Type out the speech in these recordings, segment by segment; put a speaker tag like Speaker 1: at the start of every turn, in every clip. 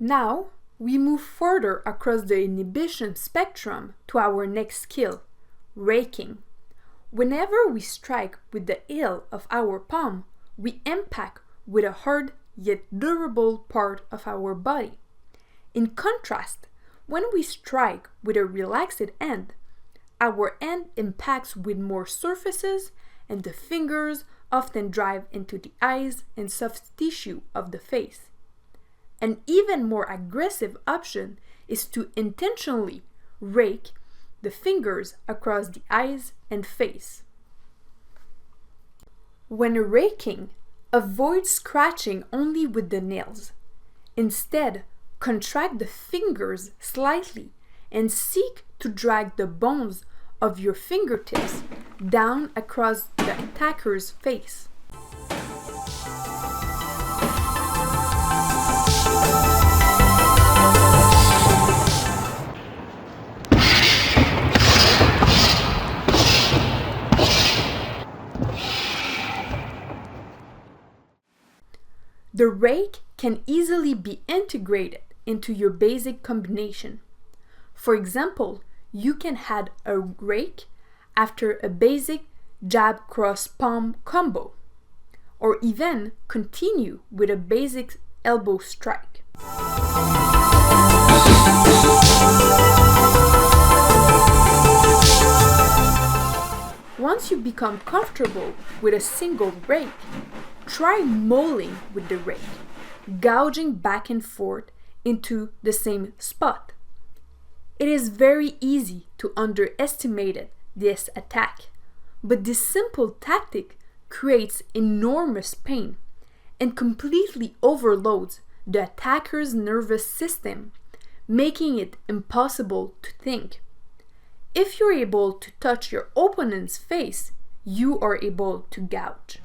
Speaker 1: Now, we move further across the inhibition spectrum to our next skill, raking. Whenever we strike with the heel of our palm, we impact with a hard yet durable part of our body. In contrast, when we strike with a relaxed hand, our hand impacts with more surfaces and the fingers often drive into the eyes and soft tissue of the face. An even more aggressive option is to intentionally rake the fingers across the eyes and face. When raking, avoid scratching only with the nails. Instead, contract the fingers slightly and seek to drag the bones of your fingertips down across the attacker's face. The rake can easily be integrated into your basic combination. For example, you can add a rake after a basic jab cross palm combo, or even continue with a basic elbow strike. Once you become comfortable with a single rake, try mauling with the rake, gouging back and forth into the same spot. It is very easy to underestimate this attack, but this simple tactic creates enormous pain and completely overloads the attacker's nervous system, making it impossible to think. If you're able to touch your opponent's face, you are able to gouge.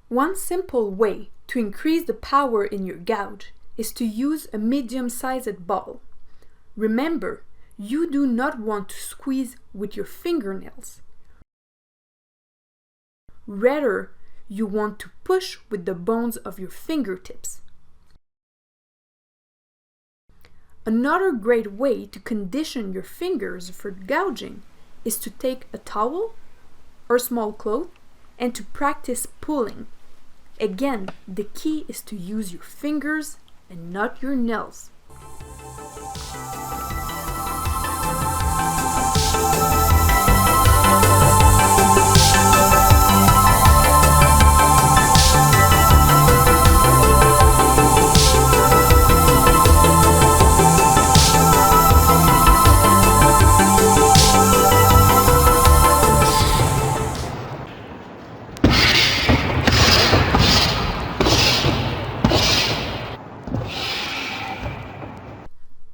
Speaker 1: One simple way to increase the power in your gouge is to use a medium-sized ball. Remember, you do not want to squeeze with your fingernails. Rather, you want to push with the bones of your fingertips. Another great way to condition your fingers for gouging is to take a towel or small cloth and to practice pulling. Again, the key is to use your fingers and not your nails.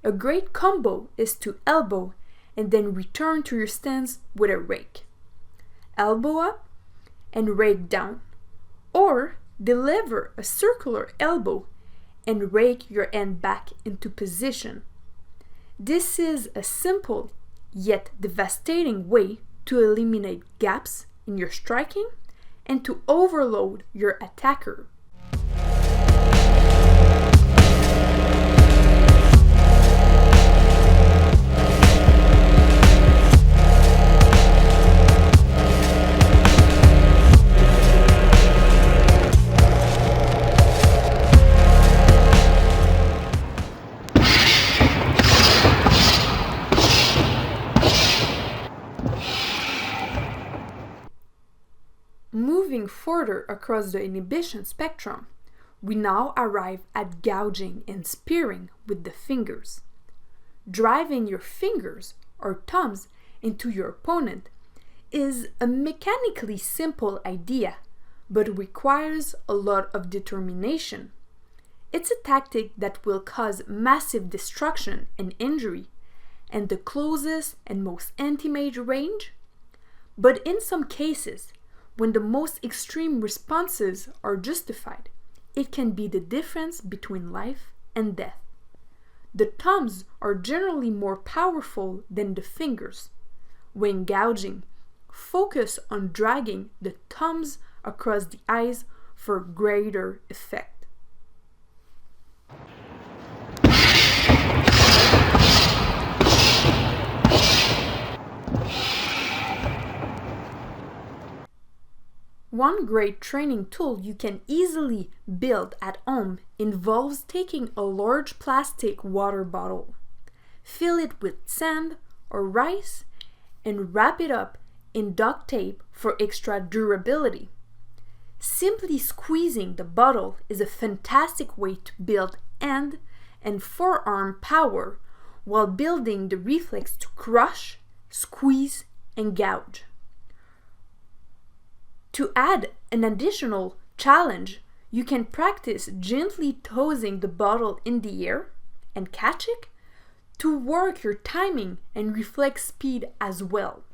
Speaker 1: A great combo is to elbow and then return to your stance with a rake. Elbow up and rake down, or deliver a circular elbow and rake your hand back into position. This is a simple yet devastating way to eliminate gaps in your striking and to overload your attacker. Moving further across the inhibition spectrum, We now arrive at gouging and spearing with the fingers. Driving your fingers or thumbs into your opponent is a mechanically simple idea, but requires a lot of determination. It's a tactic that will cause massive destruction and injury, and the closest and most intimate range. But in some cases, when the most extreme responses are justified, it can be the difference between life and death. The thumbs are generally more powerful than the fingers. When gouging, focus on dragging the thumbs across the eyes for greater effect. One great training tool you can easily build at home involves taking a large plastic water bottle, fill it with sand or rice, and wrap it up in duct tape for extra durability. Simply squeezing the bottle is a fantastic way to build hand and forearm power while building the reflex to crush, squeeze, and gouge. To add an additional challenge, you can practice gently tossing the bottle in the air and catch it to work your timing and reflex speed as well.